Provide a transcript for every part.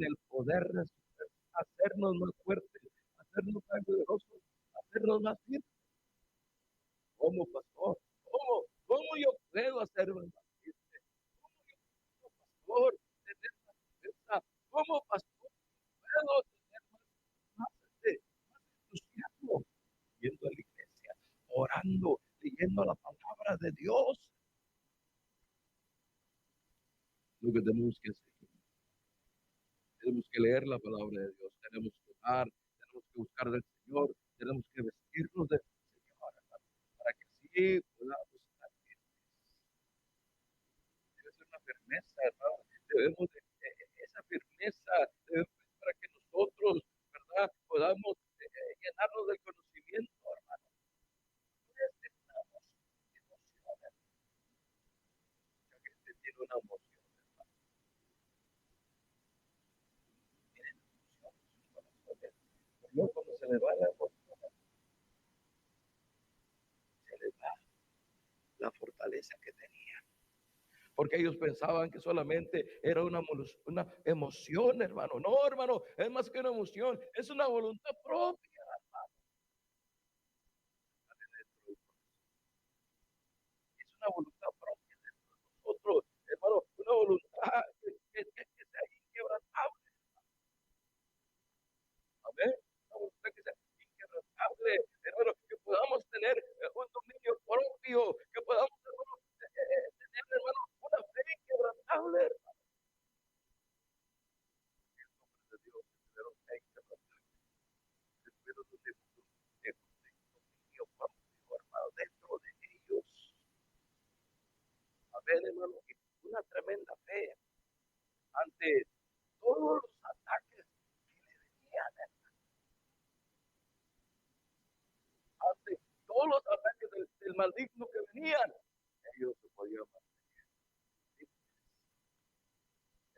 tiene el poder de hacernos más fuertes, hacernos más poderosos, hacernos más firmes. ¿Cómo, pastor? ¿Cómo yo puedo hacerme más firme? ¿Cómo yo puedo, pastor, tener más fuerza? ¿Cómo, pastor, puedo tener más entusiasmo? Yendo a la iglesia, orando, leyendo la palabra de Dios. Lo que tenemos que hacer. Tenemos que leer la palabra de Dios, tenemos que orar, tenemos que buscar del Señor, tenemos que vestirnos del Señor, hermano, para que así podamos estar firmes. Debe ser una firmeza, hermano. Debemos de esa firmeza para que nosotros, ¿verdad?, podamos llenarnos del conocimiento, hermano. No necesitamos emociones. Mucha gente tiene una emoción. No, cuando se le va la emoción, se le va la fortaleza que tenían. Porque ellos pensaban que solamente era una emoción, hermano. No, hermano, es más que una emoción, es una voluntad propia, hermano. Es una voluntad propia de nosotros, hermano, una voluntad que sea inquebrantable. Amén. Una voluntad que sea inquebrantable, hermano, que podamos tener un dominio propio, que podamos, hermano, tener, hermano, una fe inquebrantable, hermano. En el nombre de Dios, tener una fe inquebrantable. Pero no tenemos un dominio propio, hermano, dentro de ellos. Amén, hermano, y una tremenda fe ante todos los ataques que le venían, ante todos los ataques del maligno que venían, ellos se podían mantener firmes.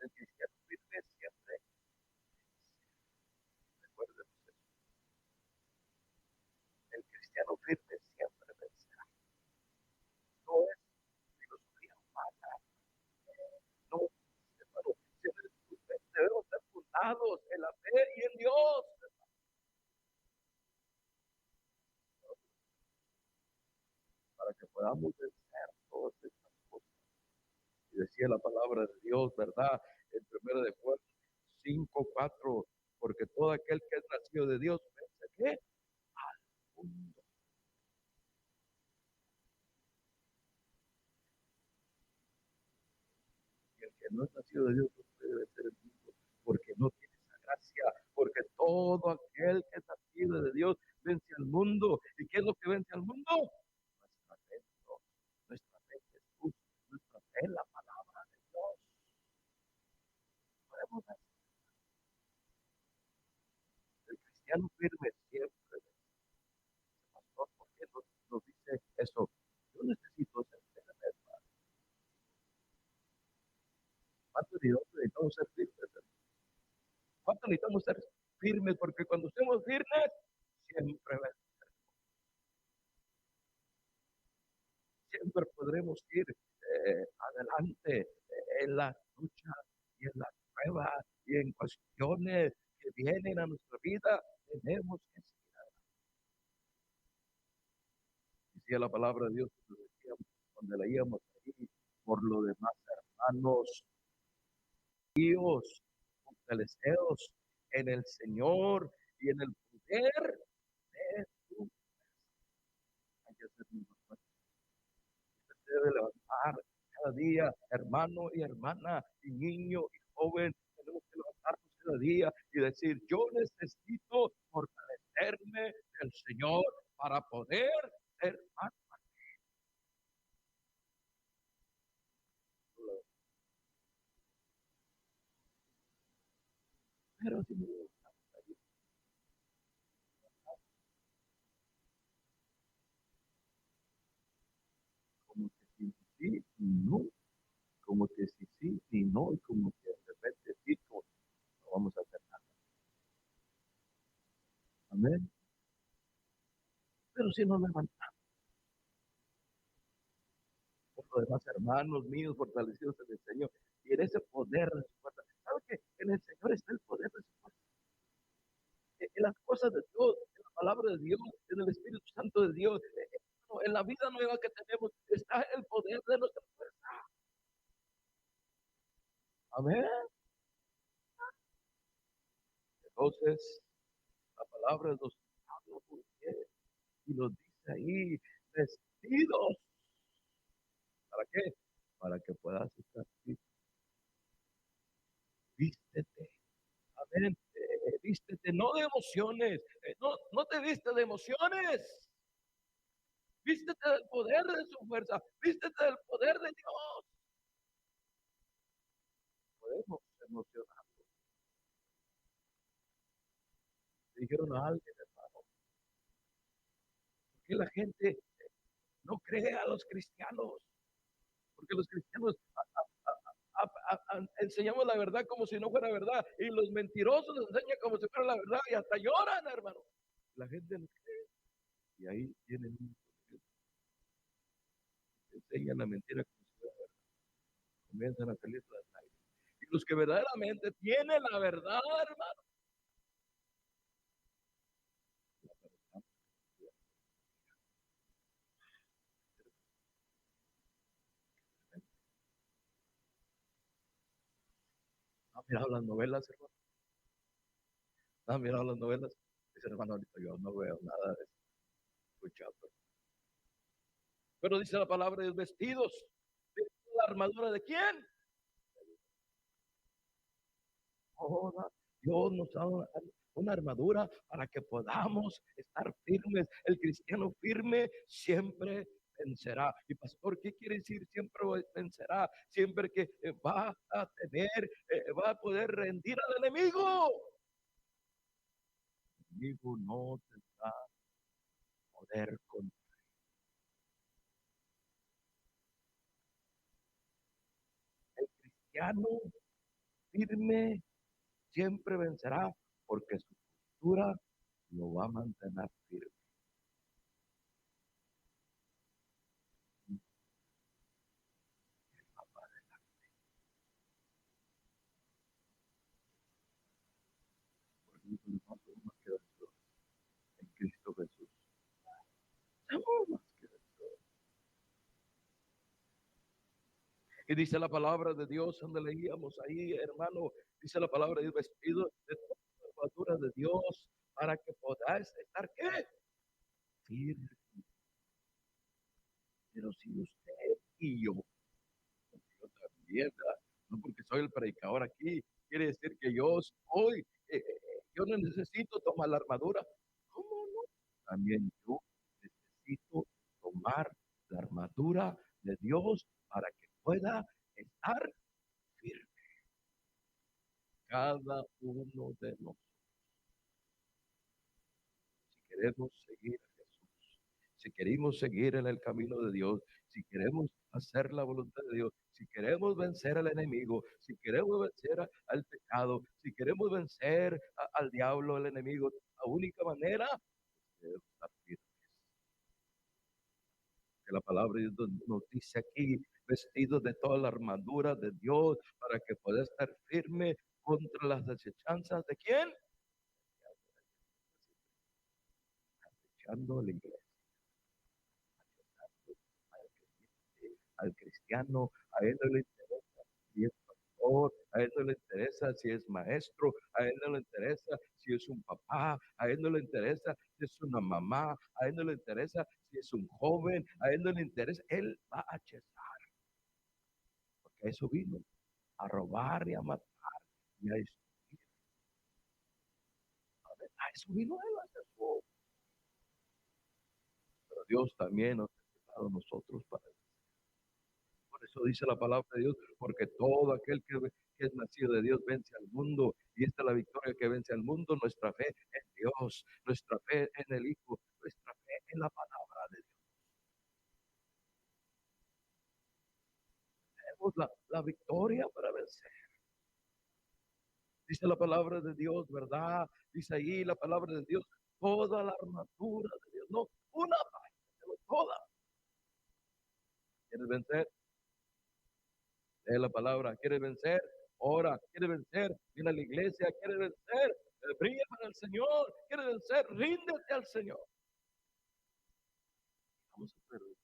El cristiano firme siempre, recuerden eso. El cristiano firme siempre vencerá. No es filosofía humana, no, hermano, siempre debemos estar fundados en la fe y en Dios. Para que podamos vencer todas estas cosas. Y decía la palabra de Dios, ¿verdad? En 1 de Juan 5:4, porque todo aquel que es nacido de Dios vence, ¿qué? Al mundo. Y el que no es nacido de Dios no puede vencer el mundo, porque no tiene esa gracia, porque todo aquel que es nacido de Dios vence al mundo. ¿Y qué es lo que vence al mundo? Nuestra fe en Dios, nuestra fe en Jesús, nuestra fe en la palabra de Dios. Podemos vencer. El cristiano firme siempre vence. Pastor, ¿por qué nos dice eso? Yo necesito ser firme, hermano. ¿Cuánto necesitamos ser firmes, hermano? ¿Cuánto necesitamos ser firmes? Porque cuando estemos firmes, siempre venceremos. Siempre podremos ir adelante en la lucha y en la prueba y en cuestiones que vienen a nuestra vida. Tenemos que seguir adelante. Decía la palabra de Dios donde leíamos ahí, por lo demás, hermanos, Dios, fortaleceos en el Señor y en el poder de su fuerza. Hay que hacer más fuerte. Usted se debe levantar cada día, hermano y hermana, y niño y joven. Tenemos que levantarnos cada día y decir: yo necesito fortalecerme del Señor para poder ser más fuerte. Pero si no, como que sí, sí, no, como que sí, sí, y no, y como que de repente sí, como no vamos a hacer nada. Amén. Pero si nos levantamos, por lo demás, hermanos míos, fortalecidos en el Señor, y en ese poder de su fuerza. ¿Sabe qué? En el Señor está el poder de su fuerza. En las cosas de Dios, en la palabra de Dios, en el Espíritu Santo de Dios, en la vida nueva que tenemos, está el poder de nuestra fuerza. Amén. Entonces, la palabra nos habla muy bien y nos dice ahí, vestidos. ¿Para qué? Para que puedas estar listo. Vístete. Amén. Vístete, no de emociones. No te vistes de emociones. Vístete del poder de su fuerza. Vístete del poder de Dios. Podemos emocionarnos. Dijeron a alguien, hermano, ¿por qué la gente no cree a los cristianos? Porque los cristianos enseñamos la verdad como si no fuera verdad, y los mentirosos les enseñan como si fuera la verdad, y hasta lloran, hermano. La gente no cree, y ahí tienen enseñan la mentira como si fuera verdad, comienzan a salir las lágrimas. Y los que verdaderamente tienen la verdad, hermano, ¿han mirado las novelas, hermano? ¿Han mirado las novelas? Dice, hermano, ahorita yo no veo nada de eso, escuchado. Pero dice la palabra de vestidos, la armadura de quién? Toda. Dios nos da una armadura para que podamos estar firmes. El cristiano firme siempre vencerá. Y pastor, ¿qué quiere decir siempre vencerá? Siempre que va a tener, va a poder rendir al enemigo. El enemigo no tendrá poder contra el cristiano firme, siempre vencerá porque su postura lo va a mantener firme. En Cristo Jesús. Somos más que vencedores. Y dice la palabra de Dios, donde leíamos ahí, hermano, dice la palabra de vestido de toda la armadura de Dios para que podáis estar, ¿qué? Firme. Pero si usted y yo también, ¿verdad? No porque soy el predicador aquí, quiere decir que yo soy, yo no necesito tomar la armadura. ¿Cómo no? También yo necesito tomar la armadura de Dios para que pueda estar firme. Cada uno de nosotros, si queremos seguir a Jesús, si queremos seguir en el camino de Dios, si queremos hacer la voluntad de Dios, si queremos vencer al enemigo, si queremos vencer al pecado, si queremos vencer al diablo, al enemigo, la única manera es estar firmes. Que la palabra de Dios nos dice aquí, vestidos de toda la armadura de Dios, para que pueda estar firme contra las desechanzas de quién? Acechando a la iglesia, al cristiano, a él no le interesa si es pastor, a él no le interesa si es maestro, a él no le interesa si es un papá, a él no le interesa si es una mamá, a él no le interesa si es un joven, a él no le interesa, él va a chezar, porque a eso vino, a robar y a matar y a destruir. A eso vino él, a hacer su. Pero Dios también nos ha dado a nosotros para eso. Por eso dice la palabra de Dios, porque todo aquel que es nacido de Dios vence al mundo, y esta es la victoria que vence al mundo, nuestra fe en Dios, nuestra fe en el Hijo, nuestra fe en la palabra de Dios. Tenemos la victoria para vencer. Dice la palabra de Dios, ¿verdad? Dice ahí la palabra de Dios, toda la armadura de Dios, no una parte, sino toda. ¿Quieres vencer? Lee la palabra, ¿quieres vencer? ora, quiere vencer, viene a la iglesia, quiere vencer, brilla para el Señor, quiere vencer, ríndete al Señor. Vamos a perder.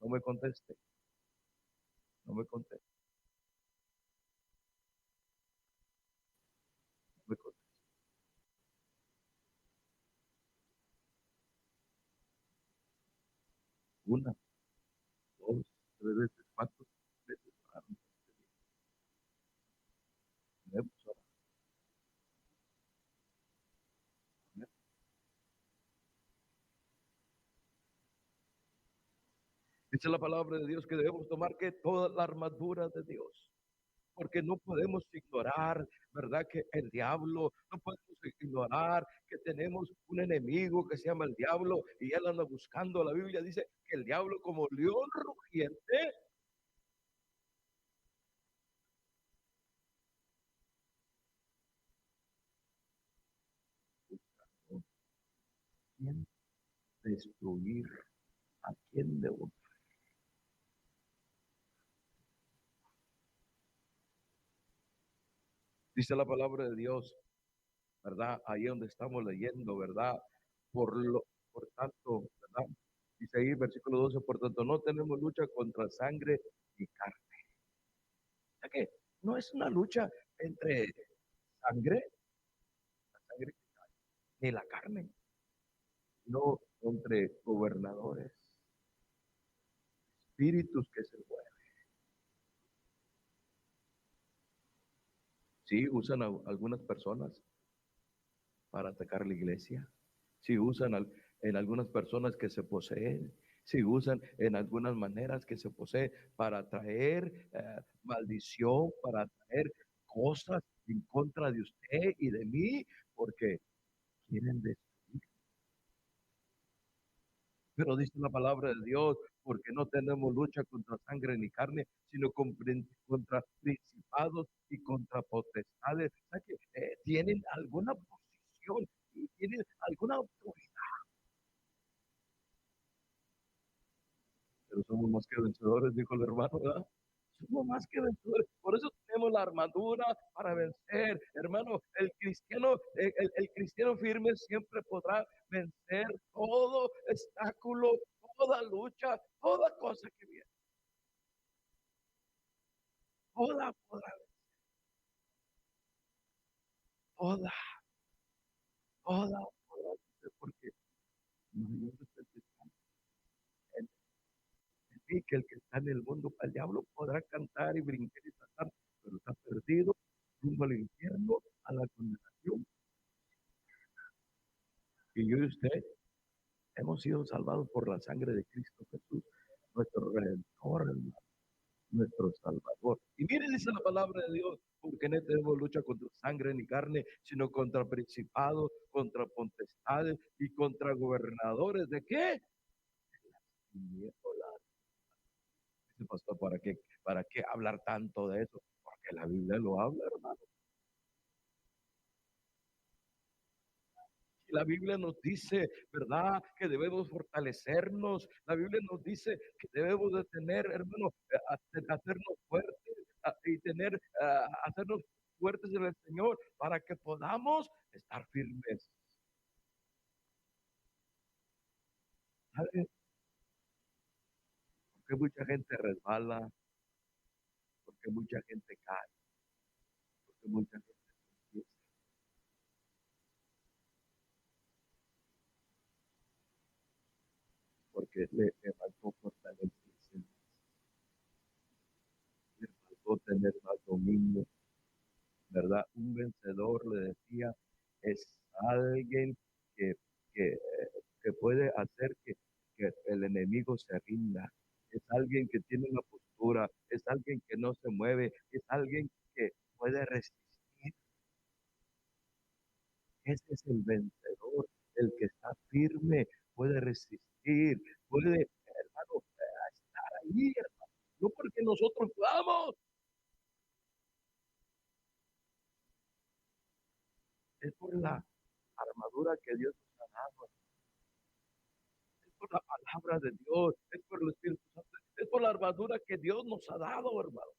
No me conteste, no me conteste, no me conteste. Una, dos, tres veces, cuatro veces. Debemos orar. Dice la palabra de Dios que debemos tomar que toda la armadura de Dios, porque no podemos ignorar, ¿verdad? Que el diablo, no podemos ignorar que tenemos un enemigo que se llama el diablo y él anda buscando. La Biblia dice que el diablo como león rugiente, busca a quien destruir, a quien devorar. Dice la palabra de Dios, ¿verdad? Ahí donde estamos leyendo, ¿verdad? Por tanto, ¿verdad? Dice ahí, versículo 12, por tanto, no tenemos lucha contra sangre y carne. O sea que no es una lucha entre sangre, la sangre ni la carne, no entre gobernadores, espíritus que se mueven. Sí, usan a algunas personas para atacar la iglesia. Sí, usan en algunas personas que se poseen. Sí, usan en algunas maneras que se posee para traer maldición, para traer cosas en contra de usted y de mí, porque quieren destruir. Pero dice la palabra de Dios, porque no tenemos lucha contra sangre ni carne, sino contra principados y contra potestades. O sea que tienen alguna posición y tienen alguna autoridad, pero somos más que vencedores, dijo el hermano, ¿verdad? Somos más que vencedores. Por eso tenemos la armadura para vencer. Hermano, el cristiano firme siempre podrá vencer todo obstáculo, toda lucha, toda cosa que viene. Toda podrá, toda, toda podrá vencer, porque mayor es el que está en mí que el que está en el mundo. El diablo podrá cantar y brincar y saltar, pero está perdido rumbo al infierno, a la condenación. Y yo y usted hemos sido salvados por la sangre de Cristo Jesús, nuestro Redentor, hermano, nuestro Salvador. Y mire, dice la palabra de Dios, porque no tenemos lucha contra sangre ni carne, sino contra principados, contra potestades y contra gobernadores. ¿De qué? Dice, pastor, para qué hablar tanto de eso? Porque la Biblia lo habla, hermano. La Biblia nos dice, ¿verdad? Que debemos fortalecernos. La Biblia nos dice que debemos de tener, hermano, hacernos fuertes y hacernos fuertes en el Señor para que podamos estar firmes. ¿Sabe? Porque mucha gente resbala, porque mucha gente cae, porque mucha gente empieza, porque le faltó fortalecerse, le faltó tener más dominio, ¿verdad? Un vencedor, le decía, es alguien que, que, que puede hacer que el enemigo se rinda, es alguien que tiene una postura, es alguien que no se mueve, es alguien que puede resistir. Ese es el vencedor, el que está firme, puede resistir, puede, hermano, estar ahí, hermano. No porque nosotros podamos, es por la armadura que Dios nos ha dado, es por la palabra de Dios, es por el Espíritu Santo. es por la armadura que Dios nos ha dado, hermano.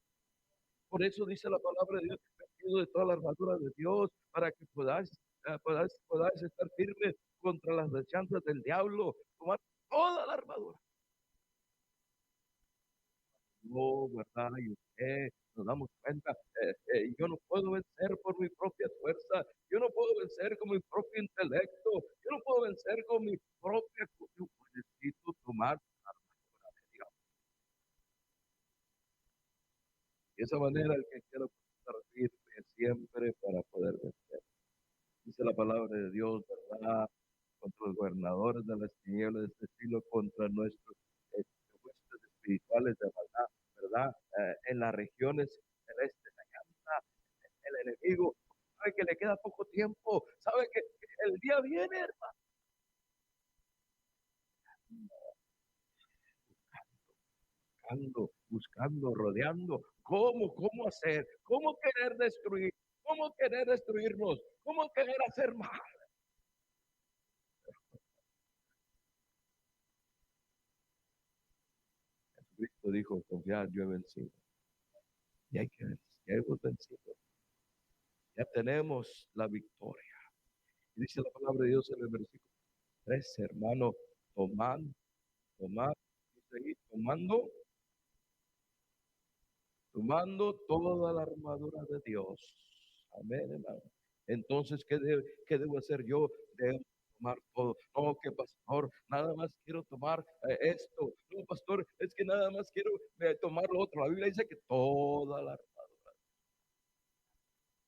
Por eso dice la palabra de Dios, vestido de toda la armadura de Dios, para que podáis estar firmes contra las acechanzas del diablo, tomar toda la armadura. No, ¿verdad? Y usted nos damos cuenta, yo no puedo vencer por mi propia fuerza, yo no puedo vencer con mi propio intelecto, yo no puedo vencer con mi propia, yo necesito tomar la armadura de Dios. De esa manera el que quiera estar firme siempre para poder vencer. Dice la palabra de Dios, ¿verdad? Contra los gobernadores de las tinieblas de este siglo, contra nuestros huestes espirituales de maldad, ¿verdad? En las regiones celestes, allá está el enemigo, sabe que le queda poco tiempo, sabe que el día viene, hermano. Buscando, rodeando, ¿cómo hacer? ¿Cómo querer destruir? ¿Cómo querer destruirnos? ¿Cómo querer hacer mal? Cristo dijo, confiad, yo he vencido. Y hay que ver, ya hemos vencido, ya tenemos la victoria. Y dice la palabra de Dios en el versículo 13, hermano, tomad, dice ahí, tomando toda la armadura de Dios. Amén, hermano. Entonces, qué debo hacer yo? Debo tomar todo. No, que pastor, nada más quiero tomar esto. No, pastor, es que nada más quiero tomar lo otro. La Biblia dice que toda la armadura,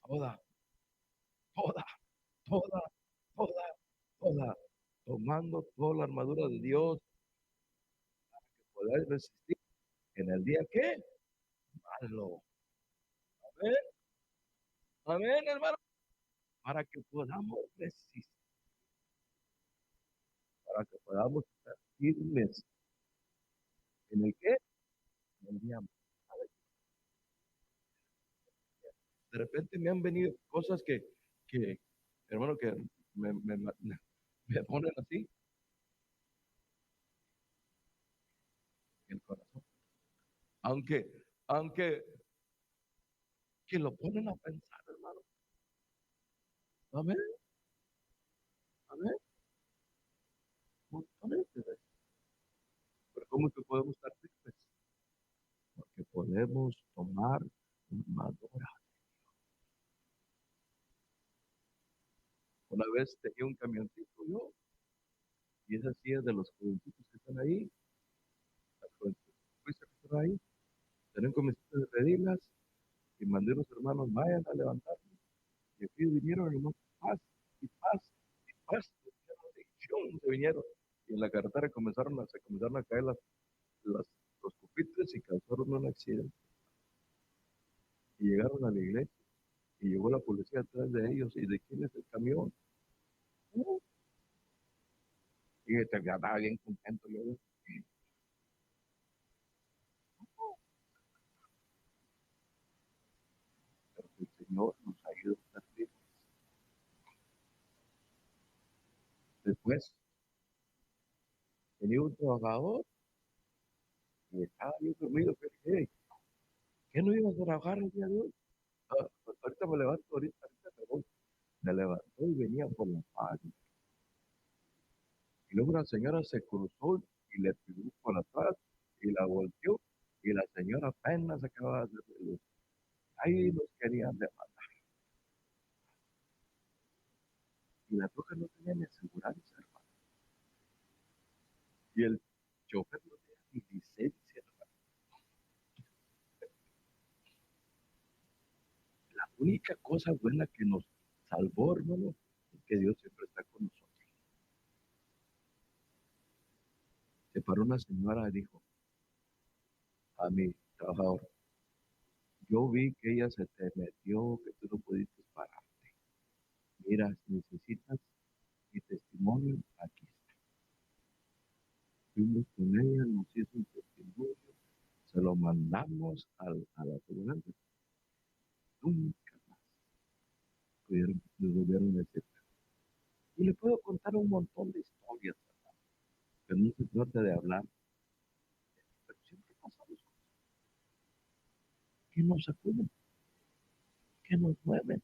toda, toda, toda, toda, toda, tomando toda la armadura de Dios, podáis resistir en el día que malo. Amén, amén, hermano, para que podamos resistir, para que podamos estar firmes en el que, en el día malo. De repente me han venido cosas que hermano, que me ponen así en el corazón. Aunque que lo ponen a pensar, hermano. Amén, amén. Montones de veces. Pero ¿cómo que podemos estar firmes? Porque podemos tomar armadura. Una vez tenía un camioncito yo, y esa sí es de los jovencitos que están ahí, las jovencitas que están ahí, tienen comisión de pedirlas, y mandé a los hermanos, vayan a levantarme. Y aquí vinieron, hermanos, paz, y paz, y paz, se vinieron. Y en la carretera se comenzaron a caer las, los pupitres y causaron un accidente. Y llegaron a la iglesia, y llegó la policía atrás de ellos, ¿y de quién es el camión? Y ya estaba bien contento yo. Pero el Señor nos ayuda a estar firmes. Después venía un trabajador y estaba bien dormido. ¿Qué no ibas a trabajar el día de hoy? Pues ahorita me levanto, ahorita me voy. Me levantó y venía por la calle. Y luego una señora se cruzó y le pegó por atrás y la volteó. Y la señora apenas acababa de salir. Ahí nos querían demandar. Y la troca no tenía ni aseguranza, hermano. Y el chofer no tenía ni licencia, hermano. La única cosa buena que nos salvó, hermano, es que Dios siempre está con nosotros. Se paró una señora y dijo a mi trabajador, yo vi que ella se te metió, que tú no pudiste parar. Mira, si necesitas mi testimonio, aquí está. Fuimos con ella, nos hizo un testimonio, se lo mandamos a la aseguranza. Nunca más nos volvieron a decir. Y le puedo contar un montón de historias, que no se trata de hablar, pero siempre que nos sacuden, que nos mueven.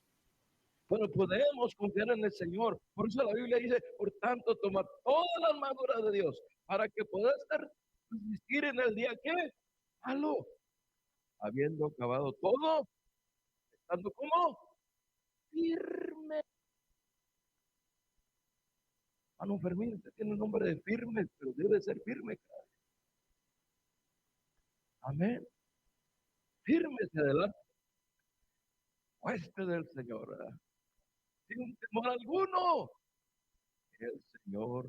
Pero podemos confiar en el Señor. Por eso la Biblia dice, por tanto, toma toda la armadura de Dios para que puedas resistir en el día que malo, habiendo acabado todo, estando como firme. Mano Fermín, usted tiene el nombre de firme, pero debe ser firme. Amén. Firme hacia adelante. Hueste del Señor, ¿verdad? Sin temor alguno. El Señor,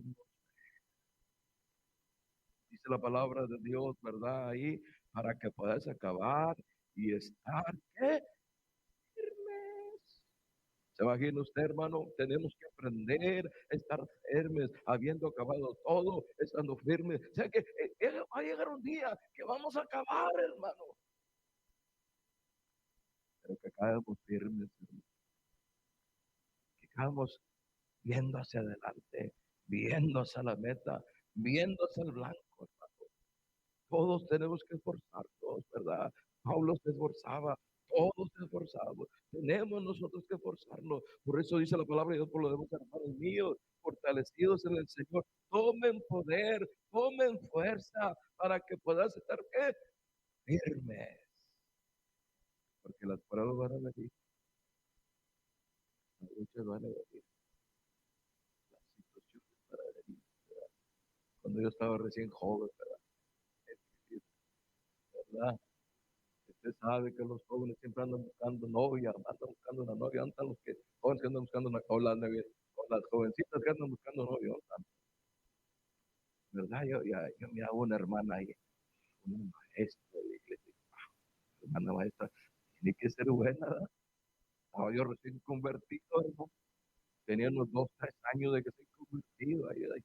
dice la palabra de Dios, ¿verdad? Ahí, para que puedas acabar y estar, ¿qué? Firmes. ¿Se imagina usted, hermano? Tenemos que aprender a estar firmes, habiendo acabado todo, estando firmes. O sea que va a llegar un día que vamos a acabar, hermano. Pero que caemos firmes, hermano. Que caemos viendo hacia adelante, viendo hacia la meta, viendo hacia el blanco, hermano. Todos tenemos que esforzarnos, ¿verdad? Pablo se esforzaba, todos se esforzamos. Tenemos nosotros que esforzarnos. Por eso dice la palabra de Dios, por lo demás, hermanos míos, fortalecidos en el Señor. Tomen poder, tomen fuerza para que puedas estar ¿qué? Firmes. Porque las pruebas van a venir, las luchas van a venir, las situaciones van a venir, ¿verdad? Cuando yo estaba recién joven, ¿verdad? Usted sabe que los jóvenes siempre andan buscando novia, andan buscando una novia, andan los que, jóvenes que andan buscando una, o las jovencitas que andan buscando novia, ¿verdad? Yo miraba una hermana ahí, una maestra de la iglesia, hermana maestra, tiene que ser buena, ¿verdad? Estaba yo recién convertido, hermano. Tenía unos 2, 3 años de que soy convertido, ahí, la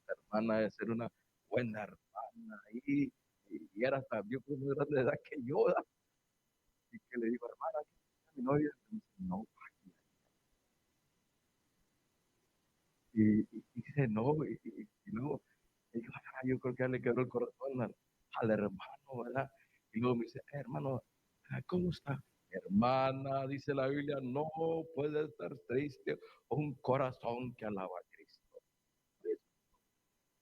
hermana de ser una buena hermana ahí, y era hasta, yo creo, muy grande de edad que yo, ¿verdad? Y que le digo, hermana, ¿aquí está mi novia? Y me dice, no. Y dice, no, y luego, y yo, yo creo que ya le quebró el corazón al hermano, ¿verdad? Y luego me dice, hermano, ¿cómo está? Hermana, dice la Biblia, no puede estar triste un corazón que alaba a Cristo.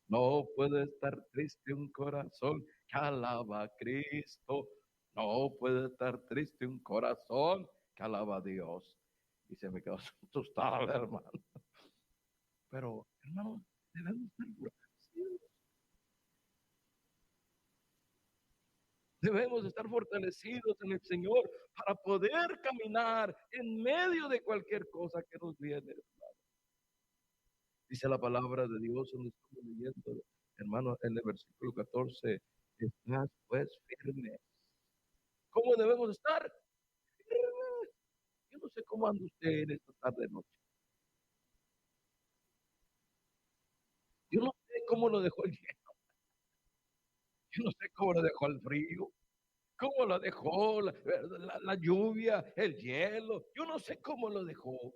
No puede estar triste un corazón que alaba a Cristo. No puede estar triste un corazón que alaba a Dios. Y se me quedó asustada, hermano. Pero, hermano, debemos estar fortalecidos. Debemos estar fortalecidos en el Señor para poder caminar en medio de cualquier cosa que nos viene. Dice la palabra de Dios donde estamos leyendo, hermano, en el versículo 14, estás pues firme. ¿Cómo debemos estar? Firmes. Yo no sé cómo anda usted en esta tarde noche. Yo no sé cómo lo dejó el hielo. Yo no sé cómo lo dejó el frío. ¿Cómo lo dejó la lluvia, el hielo? Yo no sé cómo lo dejó.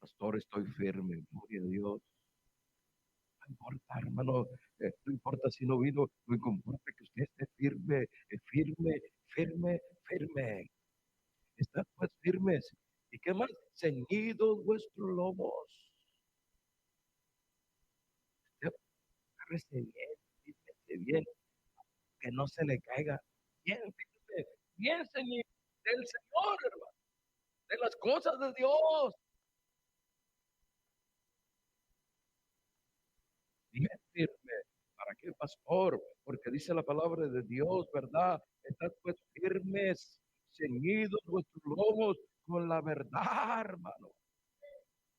Pastor, estoy firme, gloria a Dios. No importa, hermano, no importa si no vino, no importa que usted esté firme, firme, firme, firme. Estad pues firmes. ¿Y qué más? Ceñidos vuestros lomos. Usted agárrese bien, fíjese bien, que no se le caiga. Bien, fíjese, bien ceñido del Señor, hermano, de las cosas de Dios. Bien firme. ¿Para qué, pastor? Porque dice la palabra de Dios, ¿verdad? Estad pues firmes, ceñidos vuestros lomos con la verdad, hermano.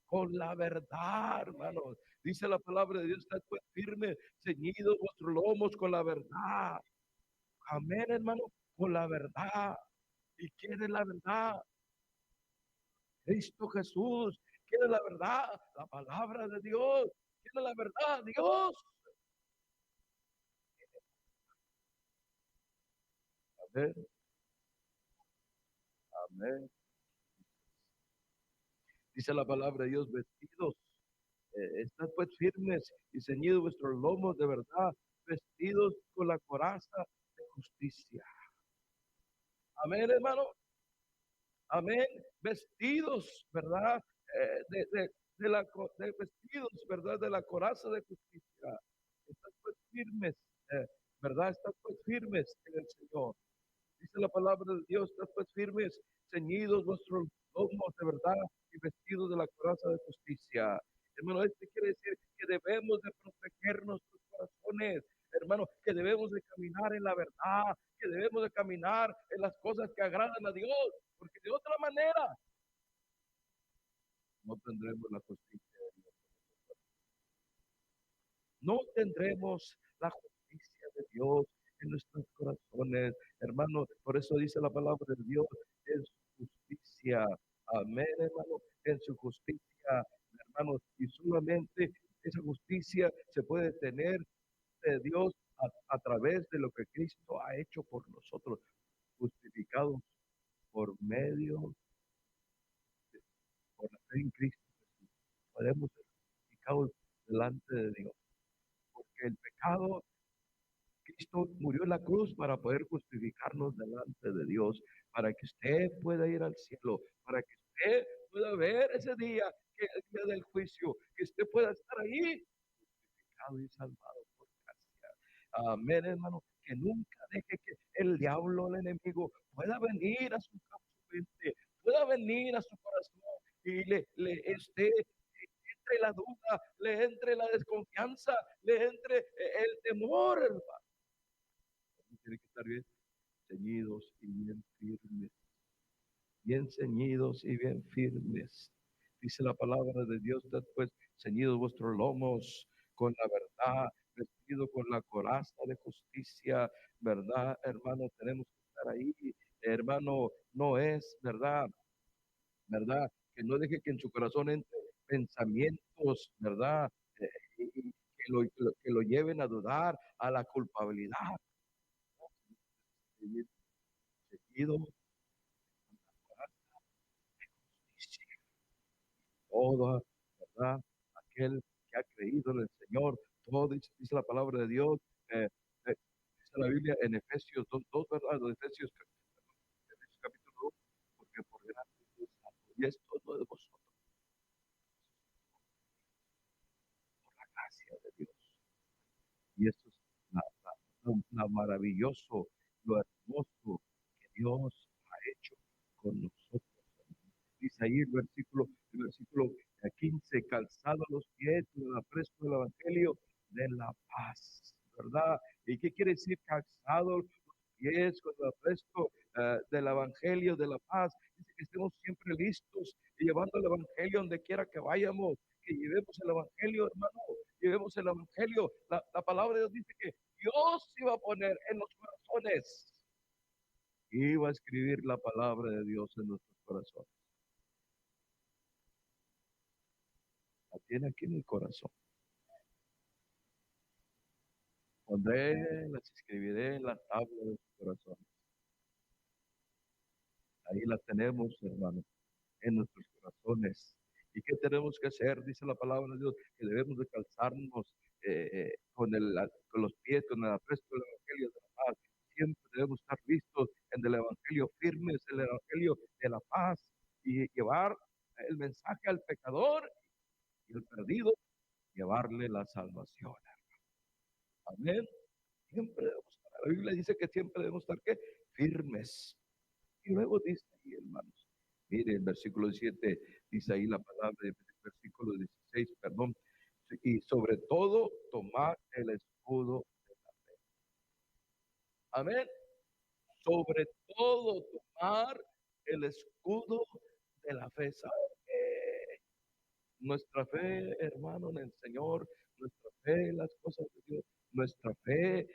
Con la verdad, hermano. Dice la palabra de Dios, estad pues firmes, ceñidos vuestros lomos con la verdad. Amén, hermano, con la verdad. ¿Y quién es la verdad? Cristo Jesús. ¿Quién es la verdad? La palabra de Dios. ¿Quién es la verdad? Dios. Amén, amén. Dice la palabra de Dios, vestidos, estad pues firmes y ceñidos vuestros lomos de verdad, vestidos con la coraza de justicia. Amén, hermano. Amén. Vestidos, ¿verdad? De vestidos, ¿verdad? De la coraza de justicia. Están pues firmes, ¿verdad? Están pues firmes en el Señor. Dice la palabra de Dios, están pues firmes, ceñidos vuestros lomos de verdad y vestidos de la coraza de justicia. Hermano, este quiere decir que debemos de proteger nuestros corazones, hermano, que debemos de caminar en la verdad, que debemos de caminar en las cosas que agradan a Dios, porque de otra manera no tendremos la justicia de Dios. No tendremos la justicia de Dios en nuestros corazones, hermano. Por eso dice la palabra de Dios en su justicia. Amén, hermano, en su justicia, hermano. Y solamente esa justicia se puede tener de Dios a través de lo que Cristo ha hecho por nosotros, justificados por medio, por la fe en Cristo Jesús. Podemos ser justificados delante de Dios, porque el pecado, Cristo murió en la cruz para poder justificarnos delante de Dios, para que usted pueda ir al cielo, para que usted pueda ver ese día, que el día del juicio, que usted pueda estar ahí, justificado y salvado por gracia. Amén, hermano, que nunca deje que el diablo, el enemigo, pueda venir a su mente, pueda venir a su corazón y le esté entre la duda, le entre la desconfianza, le entre el temor, hermano. Tiene que estar bien ceñidos y bien firmes, bien ceñidos y bien firmes. Dice la palabra de Dios, después ceñidos vuestros lomos con la verdad, vestido con la coraza de justicia, ¿verdad, hermano? Tenemos que estar ahí, hermano, no es, ¿verdad? ¿Verdad? Que no deje que en su corazón entre pensamientos, ¿verdad? Y que lo lleven a dudar, a la culpabilidad. Seguido toda, ¿verdad? Aquel que ha creído en el Señor, todo dice la palabra de Dios, dice la Biblia en Efesios 2, ¿verdad? Los Efesios capítulo 2, porque por delante es santo, y esto no de vosotros, por la gracia de Dios. Y esto es lo maravilloso, lo hermoso que Dios ha hecho con nosotros. Dice ahí el versículo 15, calzado a los pies del apresto del Evangelio de la paz, ¿verdad? ¿Y qué quiere decir calzado los pies con el apresto del Evangelio de la paz? Dice que estemos siempre listos y llevando el Evangelio donde quiera que vayamos, que llevemos el Evangelio, hermano, llevemos el Evangelio. La palabra de Dios dice que Dios iba a poner en los corazones, iba a escribir la palabra de Dios en nuestros corazones. La tiene aquí en el corazón. Pondré, las escribiré en la tabla de su corazón. Ahí la tenemos, hermano, en nuestros corazones. ¿Y qué tenemos que hacer? Dice la palabra de Dios, que debemos de calzarnos con los pies, con el apresto del Evangelio de la paz. Siempre debemos estar listos en el Evangelio, firmes en el Evangelio de la paz y llevar el mensaje al pecador y al perdido, llevarle la salvación. Amén. Siempre debemos estar. La Biblia dice que siempre debemos estar ¿qué? Firmes. Y luego dice ahí, hermanos, mire, el versículo 17 dice ahí la palabra, el versículo 16, perdón, y sobre todo tomar el escudo de la fe. Amén. Sobre todo tomar el escudo de la fe. ¿Sabe qué? Nuestra fe, hermano, en el Señor, nuestra fe en las cosas de Dios, nuestra fe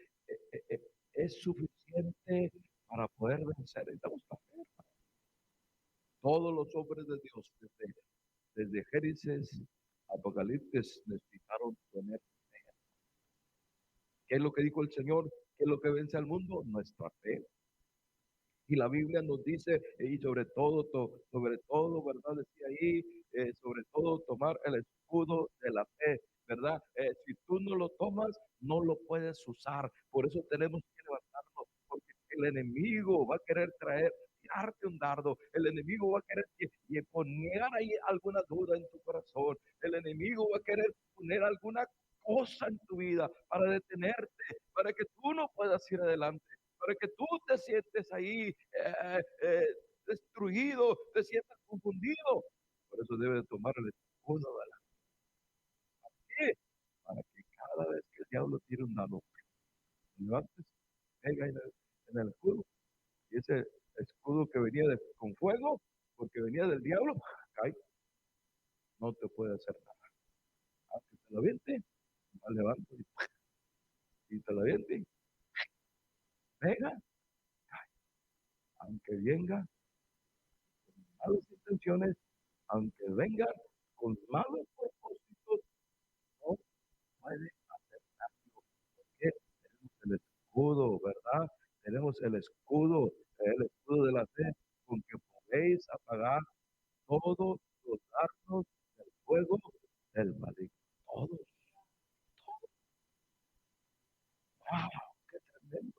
es suficiente para poder vencer. Necesitamos la fe. Todos los hombres de Dios, desde Génesis, Apocalipsis, necesitaron tener fe. ¿Qué es lo que dijo el Señor? ¿Qué es lo que vence al mundo? Nuestra fe. Y la Biblia nos dice, y sobre todo, ¿verdad? Decía ahí, sobre todo tomar el escudo de la fe, ¿verdad? Si tú no lo tomas, no lo puedes usar. Por eso tenemos que levantarnos, porque el enemigo va a querer tirarte un dardo. El enemigo va a querer y poner ahí alguna duda en tu corazón. El enemigo va a querer poner alguna cosa en tu vida para detenerte, para que tú no puedas ir adelante, para que tú te sientes ahí destruido, te sientes confundido. Por eso debes tomar el escudo de la fe, para que cada vez que el diablo tire un dado, levantes, pega en el escudo, y ese escudo que venía con fuego, porque venía del diablo, cae, no te puede hacer nada. Aunque te lo aviente, más levanto y te lo aviente, pega, aunque venga con malas intenciones, aunque venga con malos propósitos, no puede hacer daño. Porque tenemos el escudo, ¿verdad? Tenemos el escudo de la fe, con que podéis apagar todos los dardos del fuego del maligno. Todos. ¡Wow! ¡Qué tremendo!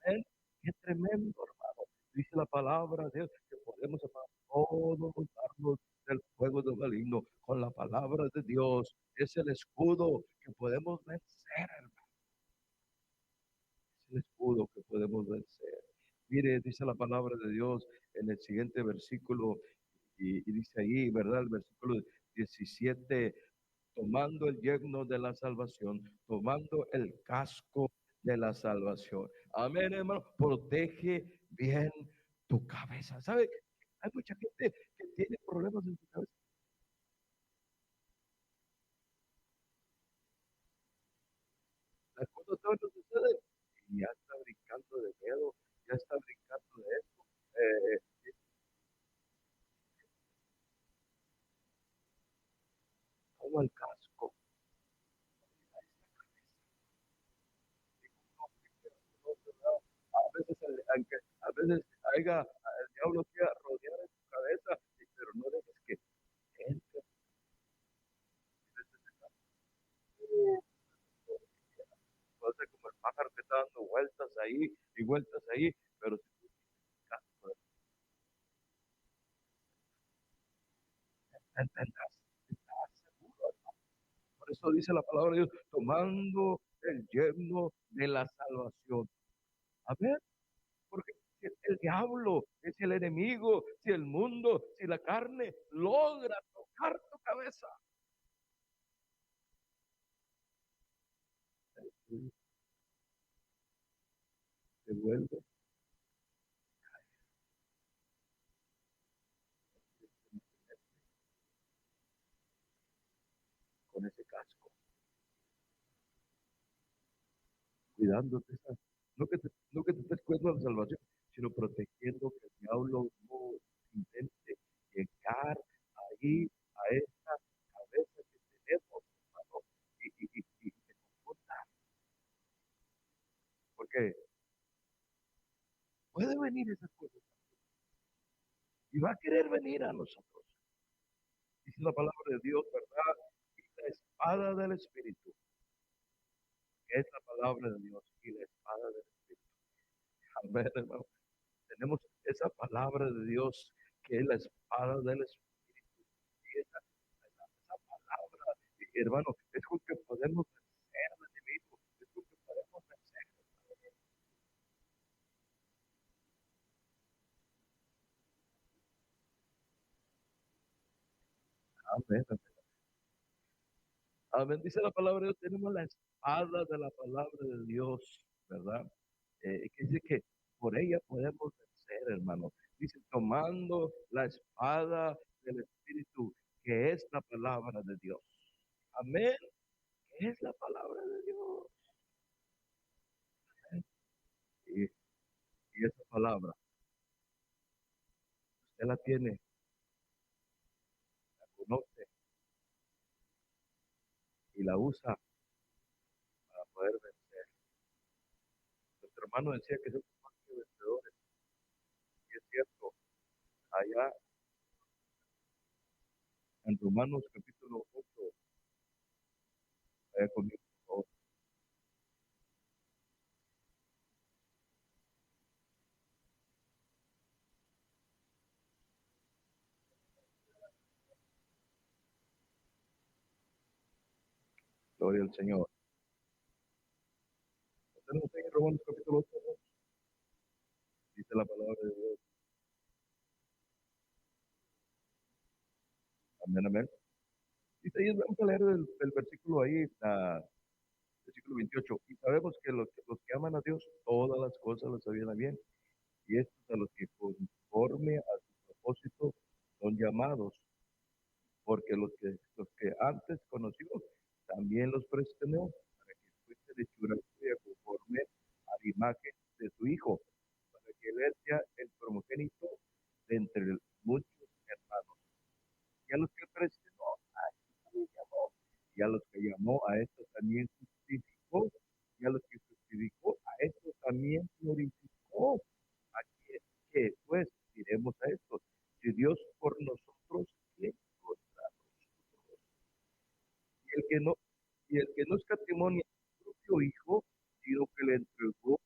Amén. ¡Qué tremendo, hermano! Dice la palabra de Dios que podemos apagar todos los dardos del fuego del maligno con la palabra de Dios. Es el escudo que podemos vencer, hermano. Es el escudo que podemos vencer. Mire, dice la palabra de Dios en el siguiente versículo, y dice ahí, ¿verdad? El versículo 17, tomando el yelmo de la salvación, tomando el casco de la salvación. Amén, hermano. Protege bien tu cabeza. ¿Sabe? Hay mucha gente que tiene problemas en su cabeza. Las cosas todavía no suceden y ya está brincando de miedo, ya está brincando de esto. Toma el casco. A veces, aunque a veces el diablo quiera rodear en tu cabeza, pero no dejes que entre. Va a ser como el pájaro que está dando vueltas ahí y vueltas ahí, pero si tú tendrás, estás seguro. Por eso dice la palabra de Dios, tomando el yelmo de la salvación. A ver, porque si el diablo, si el enemigo, si el mundo, si la carne logra tocar tu cabeza, te vuelve con ese casco, cuidándote, no que te estés cuidando la salvación, sino protegiendo que el diablo no intente llegar ahí a esta cabeza que tenemos, hermano, y te confunda, porque puede venir esa cosa y va a querer venir a nosotros. Dice la palabra de Dios, ¿verdad? Y la espada del Espíritu, que es la palabra de Dios, y la espada del Espíritu. Amén, hermano. Tenemos esa palabra de Dios, que es la espada del Espíritu. Y esa palabra, hermano, es con que podemos vencer al enemigo, es con que podemos vencer. Amén, amén. Amén. Dice la palabra de Dios, tenemos la espada de la palabra de Dios, ¿verdad? Que dice que por ella podemos vencer, hermano. Dice, tomando la espada del Espíritu, que es la palabra de Dios. Amén. Que es la palabra de Dios. Amén. Y esa palabra, usted la tiene, la conoce y la usa para poder vencer. Nuestro hermano decía que somos más que vencedores. Y es cierto, allá en Romanos capítulo 8 Vaya conmigo, por favor. Gloria al Señor. Tenemos ahí en Romanos capítulo 8, dice la palabra de Dios. Amén, amén. Dice ahí, vamos a leer el versículo ahí, versículo 28. Y sabemos que los que aman a Dios, todas las cosas les ayudan a bien. Y estos a los que conforme a su propósito son llamados, porque los que antes conoció, también los predestinó para que fuese de hechura suya conforme a la imagen de su Hijo, para que él sea el primogénito de entre muchos hermanos. Y a los que predestinó, a estos también llamó. Y a los que llamó, a estos también justificó. Y a los que justificó, a estos también glorificó. Aquí es que, pues, diremos a esto: si Dios por nosotros, ¿quién contra nosotros? Y el que no, y el que no escatimó ni a su propio Hijo, sino que le entregó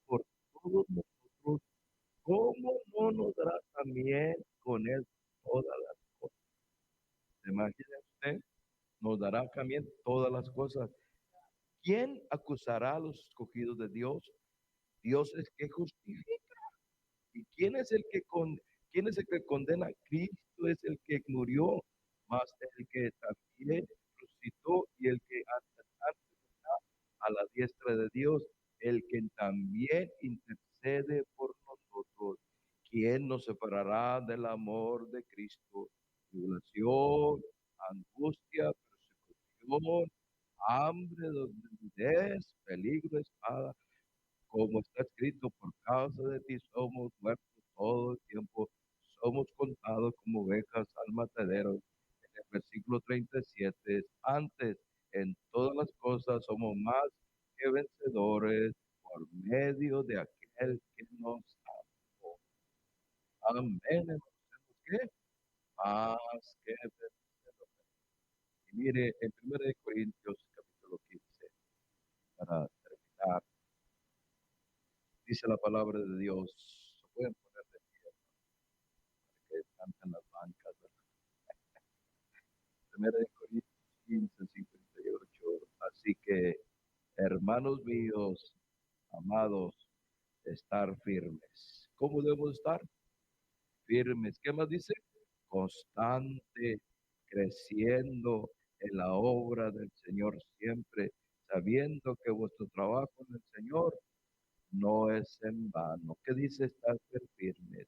por todos nosotros, ¿cómo no nos dará también con él todas las cosas? Imagine usted, nos dará también todas las cosas. ¿Quién acusará a los escogidos de Dios? Dios es que justifica. ¿Y quién es el que condena? Cristo es el que murió, más el que también resucitó y el que antes está a la diestra de Dios, el que también intercede por nosotros. ¿Quién nos separará del amor de Cristo? Tribulación, angustia, persecución, hambre, desnudez, peligro, espada, como está escrito: por causa de ti somos muertos todo el tiempo, somos contados como ovejas al matadero. En el versículo 37, antes, en todas las cosas somos más que vencedores por medio de aquel que nos amó. Amén. Hermanos, ¿qué? Más que vencedores. Y mire, en 1 Corintios capítulo 15, para terminar, dice la palabra de Dios. Se pueden poner de pie, que están en las bancas, ¿verdad? 1 Corintios 15, 58. Así que, hermanos míos, amados, estar firmes. ¿Cómo debemos estar? Firmes. ¿Qué más dice? Constante, creciendo en la obra del Señor siempre, sabiendo que vuestro trabajo en el Señor no es en vano. ¿Qué dice? Estar firmes,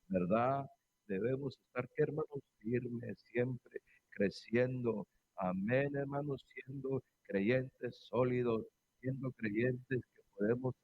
¿verdad? Debemos estar, ¿qué, hermanos? Firmes, siempre creciendo. Amén, hermanos, siendo creyentes sólidos, siendo creyentes que podemos